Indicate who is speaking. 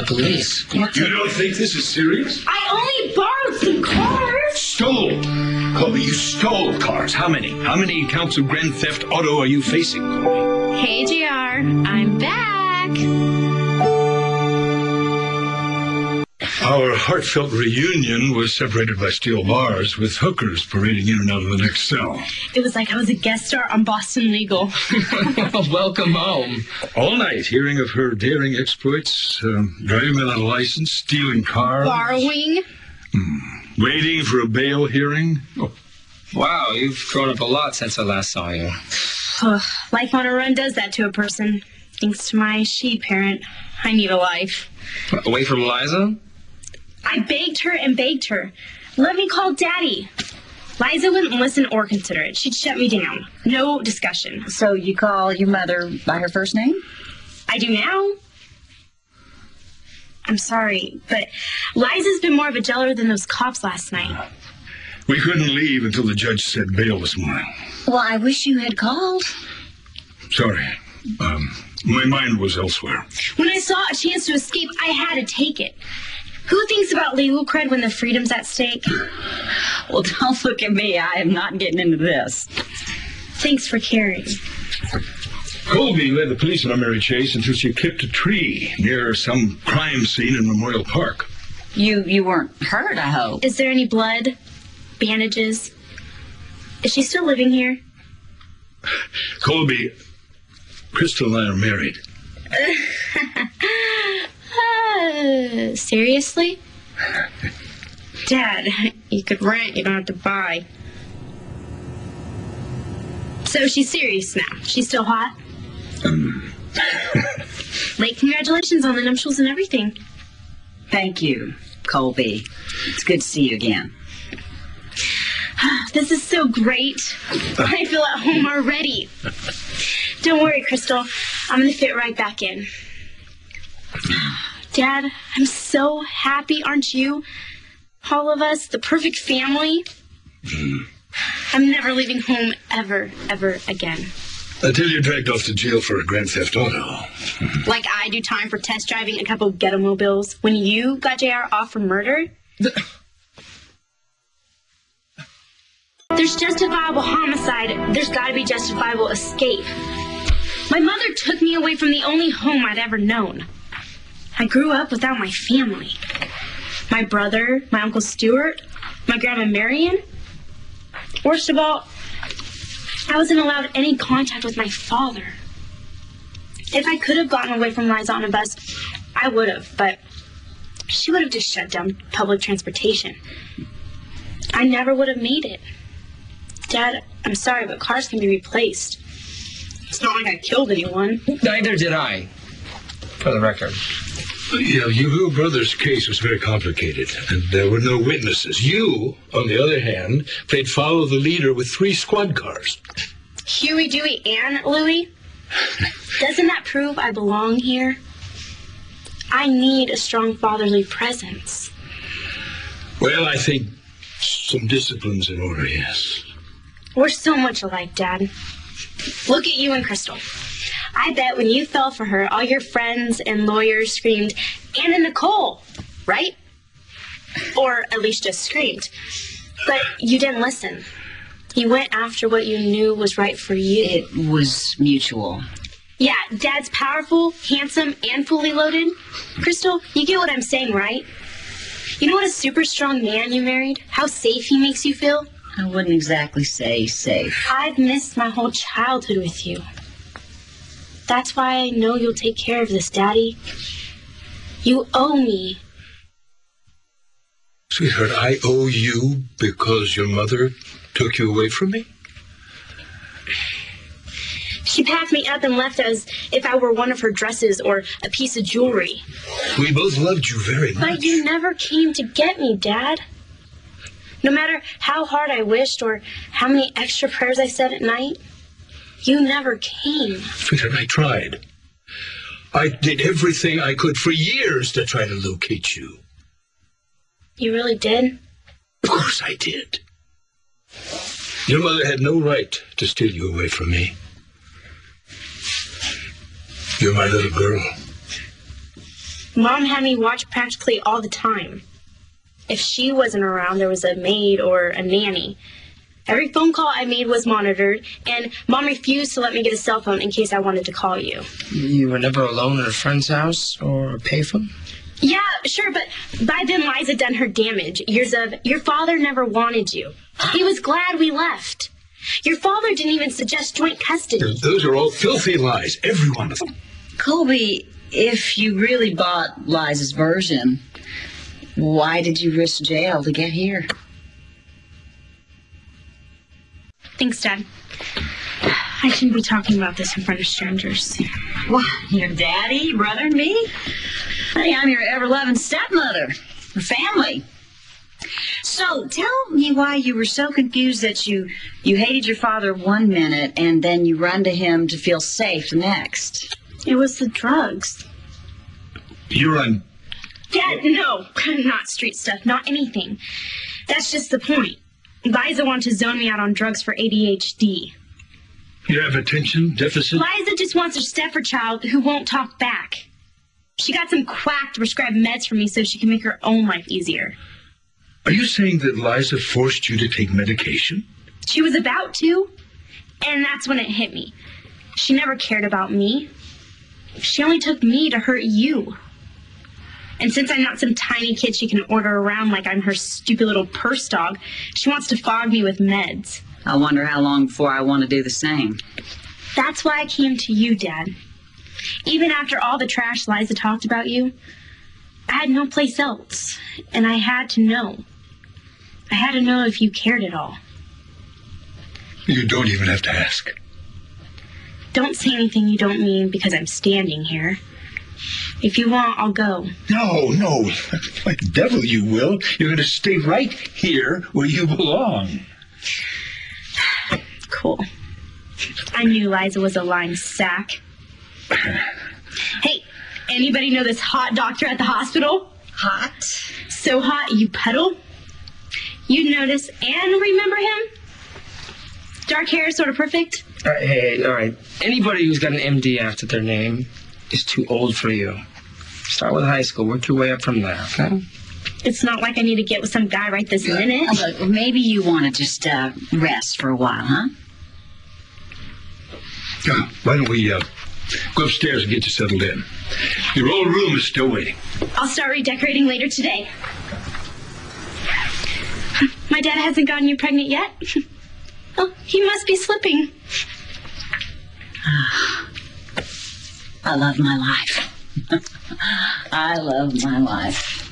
Speaker 1: police.
Speaker 2: You don't think this is serious?
Speaker 3: I only borrowed some cars.
Speaker 2: Stole. Colby, you stole cars. How many? How many counts of grand theft auto are you facing, Colby?
Speaker 3: Hey, JR. I'm back.
Speaker 2: Our heartfelt reunion was separated by steel bars with hookers parading in and out of the next cell.
Speaker 3: It was like I was a guest star on Boston Legal.
Speaker 1: Welcome home.
Speaker 2: All night, hearing of her daring exploits, driving without a license, stealing cars.
Speaker 3: Borrowing.
Speaker 2: Waiting for a bail hearing.
Speaker 1: Oh. Wow, you've grown up a lot since I last saw you.
Speaker 3: Life on a run does that to a person. Thanks to my she-parent, I need a life.
Speaker 1: Away from Liza?
Speaker 3: I begged her and begged her. Let me call Daddy. Liza wouldn't listen or consider it. She'd shut me down. No discussion.
Speaker 4: So you call your mother by her first name?
Speaker 3: I do now. I'm sorry, but Liza's been more of a jeller than those cops last night.
Speaker 2: We couldn't leave until the judge said bail this morning.
Speaker 4: Well, I wish you had called.
Speaker 2: Sorry. My mind was elsewhere.
Speaker 3: When I saw a chance to escape, I had to take it. Who thinks about legal cred when the freedom's at stake?
Speaker 4: Well, don't look at me. I am not getting into this.
Speaker 3: Thanks for caring.
Speaker 2: Colby led the police on a merry chase until she clipped a tree near some crime scene in Memorial Park.
Speaker 4: You weren't hurt, I hope.
Speaker 3: Is there any blood? Bandages? Is she still living here?
Speaker 2: Colby, Crystal and I are married.
Speaker 3: Seriously? Dad, you could rent, you don't have to buy. So she's serious now. She's still hot? Late congratulations on the nuptials and everything.
Speaker 4: Thank you, Colby. It's good to see you again.
Speaker 3: This is so great. I feel at home already. Don't worry, Crystal. I'm going to fit right back in. Dad, I'm so happy, aren't you? All of us, the perfect family. I'm never leaving home ever, ever again.
Speaker 2: Until you're dragged off to jail for a grand theft auto.
Speaker 3: Like I do time for test driving a couple ghetto mobiles when you got JR off for murder? There's justifiable homicide. There's got to be justifiable escape. My mother took me away from the only home I'd ever known. I grew up without my family. My brother, my Uncle Stuart, my Grandma Marion. Worst of all, I wasn't allowed any contact with my father. If I could have gotten away from Liza on a bus, I would have, but she would have just shut down public transportation. I never would have made it. Dad, I'm sorry, but cars can be replaced. It's not like I killed anyone.
Speaker 1: Neither did I, for the record.
Speaker 2: Yeah, your little brother's case was very complicated, and there were no witnesses. You, on the other hand, played follow the leader with 3 squad cars.
Speaker 3: Huey, Dewey, and Louie? Doesn't that prove I belong here? I need a strong fatherly presence.
Speaker 2: Well, I think some discipline's in order, yes.
Speaker 3: We're so much alike, Dad. Look at you and Crystal. I bet when you fell for her, all your friends and lawyers screamed, "Anna Nicole," right? Or at least just screamed. But you didn't listen. You went after what you knew was right for you.
Speaker 4: It was mutual.
Speaker 3: Yeah, Dad's powerful, handsome, and fully loaded. Crystal, you get what I'm saying, right? You know what a super strong man you married? How safe he makes you feel?
Speaker 4: I wouldn't exactly say safe.
Speaker 3: I've missed my whole childhood with you. That's why I know you'll take care of this, Daddy. You owe me.
Speaker 2: Sweetheart, I owe you because your mother took you away from me?
Speaker 3: She packed me up and left as if I were one of her dresses or a piece of jewelry.
Speaker 2: We both loved you very much.
Speaker 3: But you never came to get me, Dad. No matter how hard I wished or how many extra prayers I said at night, you never came.
Speaker 2: Sweetheart, I tried. I did everything I could for years to try to locate you.
Speaker 3: You really did?
Speaker 2: Of course I did. Your mother had no right to steal you away from me. You're my little girl.
Speaker 3: Mom had me watch practically all the time. If she wasn't around, there was a maid or a nanny. Every phone call I made was monitored, and Mom refused to let me get a cell phone in case I wanted to call you.
Speaker 1: You were never alone at a friend's house or a payphone?
Speaker 3: Yeah, sure, but by then Liza done her damage. Years of, your father never wanted you. He was glad we left. Your father didn't even suggest joint custody.
Speaker 2: Those are all filthy lies, every one of them.
Speaker 4: Colby, if you really bought Liza's version, why did you risk jail to get here?
Speaker 3: Thanks, Dad. I shouldn't be talking about this in front of strangers.
Speaker 4: What, your daddy, your brother, and me? Hey, I'm your ever-loving stepmother, your family. So, tell me why you were so confused that you hated your father one minute and then you run to him to feel safe the next.
Speaker 3: It was the drugs.
Speaker 2: You're on...
Speaker 3: Dad, no. Not street stuff, not anything. That's just the point. Liza wanted to zone me out on drugs for ADHD.
Speaker 2: You have attention deficit?
Speaker 3: Liza just wants her Stepford child who won't talk back. She got some quack to prescribe meds for me so she can make her own life easier.
Speaker 2: Are you saying that Liza forced you to take medication?
Speaker 3: She was about to, and that's when it hit me. She never cared about me. She only took me to hurt you. And since I'm not some tiny kid she can order around like I'm her stupid little purse dog, she wants to fog me with meds.
Speaker 4: I wonder how long before I want to do the same.
Speaker 3: That's why I came to you, Dad. Even after all the trash Liza talked about you, I had no place else, and I had to know. I had to know if you cared at all.
Speaker 2: You don't even have to ask.
Speaker 3: Don't say anything you don't mean because I'm standing here. If you want, I'll go.
Speaker 2: No. Like the devil you will. You're going to stay right here where you belong.
Speaker 3: Cool. I knew Liza was a lying sack. Hey, anybody know this hot doctor at the hospital?
Speaker 4: Hot?
Speaker 3: So hot you puddle? You'd notice and remember him? Dark hair, sort of perfect?
Speaker 1: All right. Anybody who's got an MD after their name is too old for you. Start with high school, work your way up from there, okay?
Speaker 3: It's not like I need to get with some guy right this minute.
Speaker 4: Look, maybe you want to just rest for a while, huh?
Speaker 2: Why don't we go upstairs and get you settled in? Your old room is still waiting.
Speaker 3: I'll start redecorating later today. My dad hasn't gotten you pregnant yet? Oh, he must be slipping.
Speaker 4: I love my life. I love my life.